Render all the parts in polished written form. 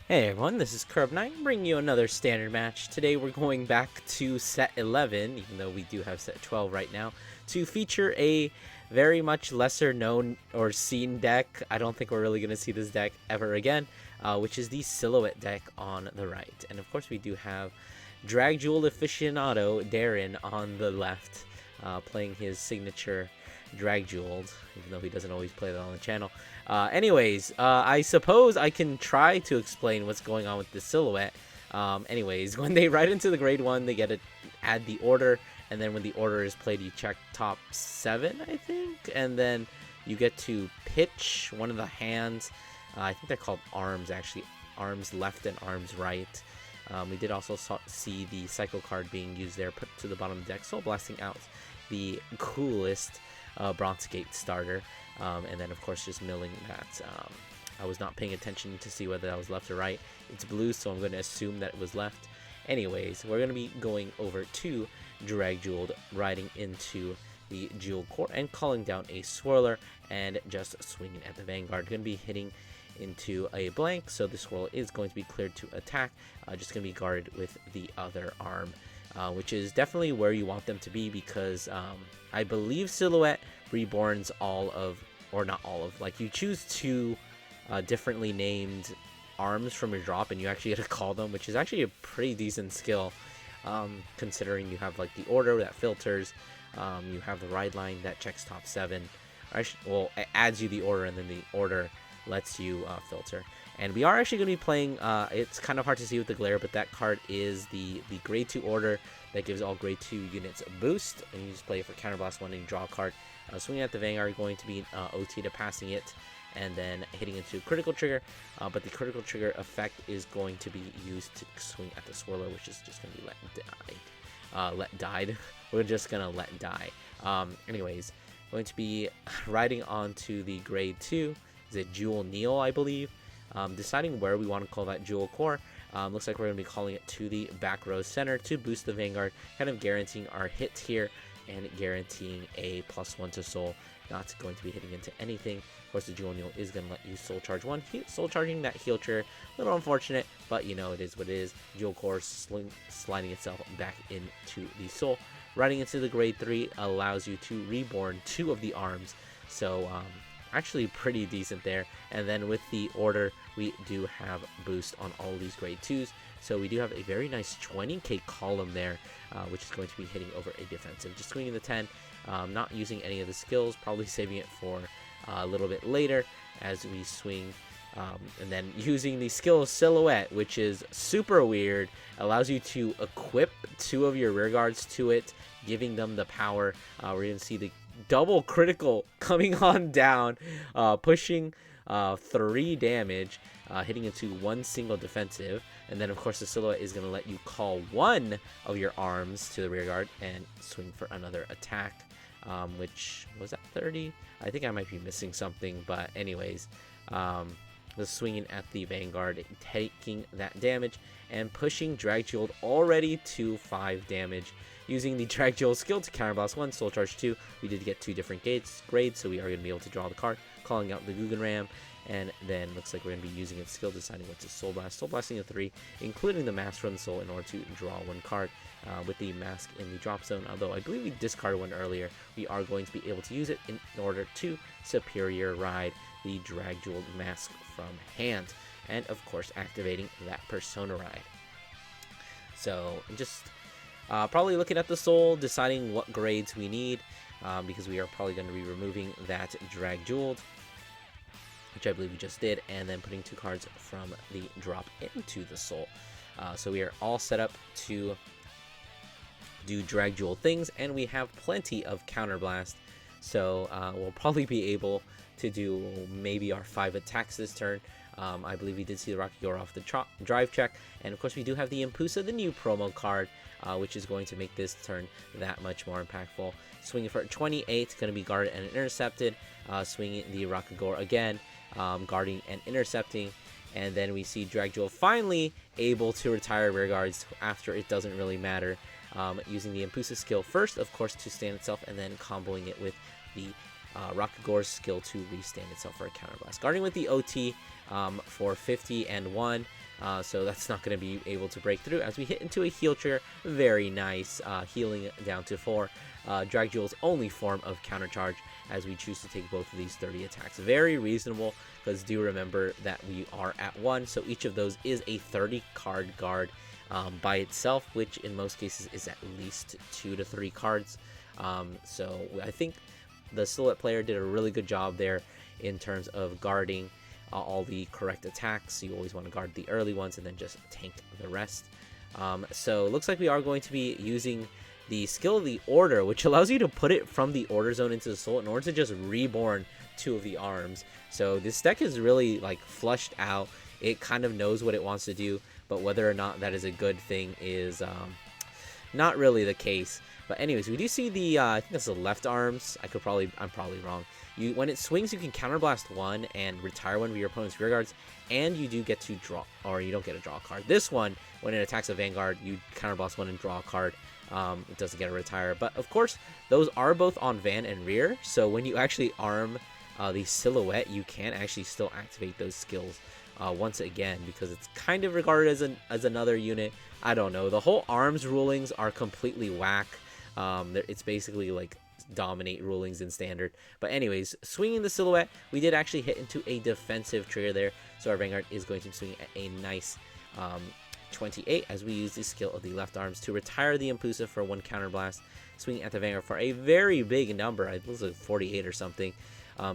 Hey everyone, this is Curb9 bringing you another standard match. Today we're going back to set 11, even though we do have set 12 right now, to feature a very much lesser known or seen deck. I don't think we're really going to see this deck ever again, which is the Silhouette deck on the right. And of course we do have Drajeweled aficionado Darren on the left, playing his signature Drajeweled, even though he doesn't always play that on the channel. I suppose I can try to explain what's going on with the Silhouette. When they ride into the grade 1, they get to add the order, and then when the order is played, you check top 7, I think, and then you get to pitch one of the hands. I think they're called arms, actually. Arms left and arms right. We did also see the cycle card being used there, put to the bottom of the deck, Soul Blasting out the coolest Bronze Gate starter. And then, of course, just milling that. I was not paying attention to see whether that was left or right. It's blue, so I'm going to assume that it was left. Anyways, we're going to be going over to Drajeweled, riding into the Jewel Core and calling down a Swirler and just swinging at the Vanguard. Going to be hitting into a blank, so the Swirler is going to be cleared to attack. Just going to be guarded with the other arm, which is definitely where you want them to be because I believe Silhouette reborns all of, or not all of, like you choose two differently named arms from your drop and you actually get to call them, which is actually a pretty decent skill, considering you have like the order that filters, you have the ride line that checks top 7, well, it adds you the order and then the order lets you filter. And we are actually going to be playing, it's kind of hard to see with the glare, but that card is the grade 2 order that gives all grade 2 units a boost, and you just play it for Counterblast 1 and you draw a card. Swinging at the Vanguard, going to be OT to passing it, and then hitting into critical trigger, but the critical trigger effect is going to be used to swing at the Swirler, which is just going to be let died. We're just going to let die. Going to be riding onto the grade 2, is it Jewel Neil, I believe. Deciding where we want to call that Jewel Core. Looks like we're going to be calling it to the back row center to boost the Vanguard, kind of guaranteeing our hits here and guaranteeing a +1 to soul. Not going to be hitting into anything. Of course, the Jewel Neil is going to let you soul charge 1. Soul charging that heal trigger, a little unfortunate, but you know, it is what it is. Jewel Core sliding itself back into the soul. Riding into the grade 3 allows you to reborn 2 of the arms. So, actually pretty decent there. And then with the order, we do have boost on all of these grade 2s. So we do have a very nice 20k column there, which is going to be hitting over a defensive. Just swinging the 10, not using any of the skills, probably saving it for a little bit later as we swing. And then using the skill Silhouette, which is super weird, allows you to equip 2 of your rear guards to it, giving them the power. We're going to see the double critical coming on down, pushing 3 damage, hitting into 1 single defensive. And then, of course, the Silhouette is going to let you call 1 of your arms to the rear guard and swing for another attack, which was that 30? I think I might be missing something, but anyways, the swinging at the Vanguard, taking that damage and pushing Drajeweled already to 5 damage. Using the Drajeweled skill to counterblast 1, soul charge 2. We did get 2 different grades, so we are going to be able to draw the card, calling out the Guggen Ram, and then looks like we're going to be using its skill, deciding what to soul blast. Soul blasting a 3, including the mask from the soul in order to draw 1 card with the mask in the drop zone. Although I believe we discarded 1 earlier, we are going to be able to use it in order to superior ride the Drajeweled mask from hand, and of course activating that persona ride. So just probably looking at the soul, deciding what grades we need, because we are probably going to be removing that Drajeweled, which I believe we just did, and then putting 2 cards from the drop into the soul. So we are all set up to do Drajeweled things, and we have plenty of counterblast. So we'll probably be able to do maybe our 5 attacks this turn. I believe we did see the Rocky Gore off the drive check, and of course we do have the Impusa, the new promo card, which is going to make this turn that much more impactful. Swinging for 28, going to be guarded and intercepted. Swinging the Rocky Gore again, guarding and intercepting, and then we see Drajeweled finally able to retire rear guards after it doesn't really matter. Using the Impusa skill first, of course, to stand itself, and then comboing it with the Rakagore's skill to restand itself for a counterblast. Guarding with the OT for 50 and 1. so that's not going to be able to break through as we hit into a heal trigger. Very nice, healing down to 4. Drajewel's only form of counter charge as we choose to take both of these 30 attacks. Very reasonable, because do remember that we are at 1, so each of those is a 30 card guard by itself, which in most cases is at least 2 to 3 cards. So I think the Silhouette player did a really good job there in terms of guarding all the correct attacks. You always want to guard the early ones and then just tank the rest. So it looks like we are going to be using the skill of the Order, which allows you to put it from the Order zone into the soul in order to just reborn 2 of the arms. So this deck is really like flushed out. It kind of knows what it wants to do, but whether or not that is a good thing is not really the case. But anyways, we do see the I think that's the left arms. I'm probably wrong. When it swings, you can counterblast 1 and retire 1 of your opponent's rear guards, and you do get to draw, or you don't get to draw a card. This one, when it attacks a Vanguard, you counterblast 1 and draw a card. It doesn't get a retire, but of course those are both on van and rear, so when you actually arm the Silhouette, you can actually still activate those skills once again, because it's kind of regarded as another unit. I don't know, the whole arms rulings are completely whack. It's basically like dominate rulings in standard. But anyways, swinging the Silhouette, we did actually hit into a defensive trigger there, so our Vanguard is going to be swinging at a nice 28 as we use the skill of the left arms to retire the Impusa for 1 counterblast, swinging at the Vanguard for a very big number. I think it was like 48 or something,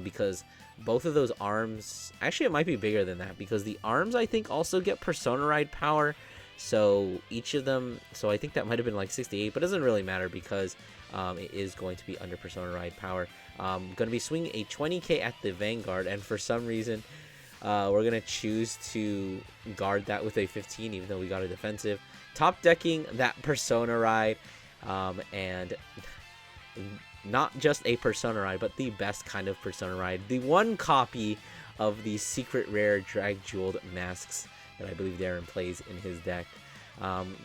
because both of those arms, actually it might be bigger than that, because the arms I think also get Persona Ride power, so each of them, so I think that might have been like 68, but it doesn't really matter because it is going to be under Persona Ride power. Going to be swinging a 20k at the Vanguard, and for some reason we're going to choose to guard that with a 15, even though we got a defensive. Top decking that Persona Ride, and not just a Persona Ride, but the best kind of Persona Ride. The one copy of the secret rare Drajeweled masks that I believe Darren plays in his deck.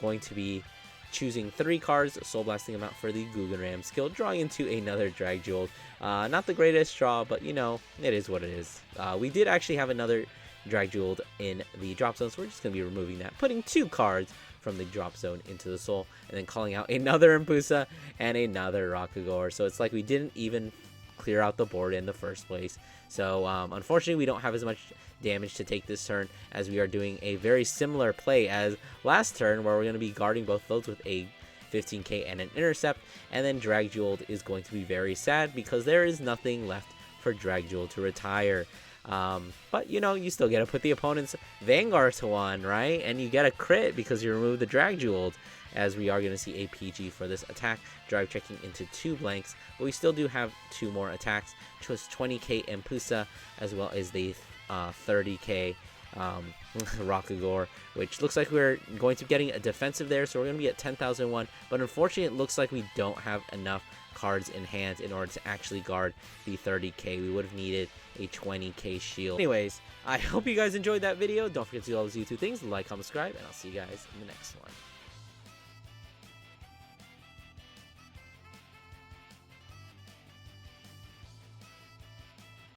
Going to be choosing 3 cards, soul blasting them out for the Guggenram skill, drawing into another Drajeweled. Not the greatest draw, but you know, it is what it is. We did actually have another Drajeweled in the drop zone, so we're just going to be removing that, putting 2 cards from the drop zone into the soul, and then calling out another Impusa and another Rakugor. So it's like we didn't even clear out the board in the first place. So unfortunately we don't have as much damage to take this turn, as we are doing a very similar play as last turn, where we're going to be guarding both those with a 15k and an intercept, and then Drajeweled is going to be very sad because there is nothing left for Drajeweled to retire. But you know, you still get to put the opponent's Vanguard to 1, right? And you get a crit because you remove the Drajeweled, as we are going to see a PG for this attack, drive checking into 2 blanks, but we still do have 2 more attacks, just 20k Impusa, as well as the 30k Rakugor, which looks like we're going to be getting a defensive there, so we're going to be at 10,001, but unfortunately it looks like we don't have enough cards in hand in order to actually guard the 30k. We would have needed a 20k shield. Anyways, I hope you guys enjoyed that video. Don't forget to do all those YouTube things, like, comment, subscribe, and I'll see you guys in the next one.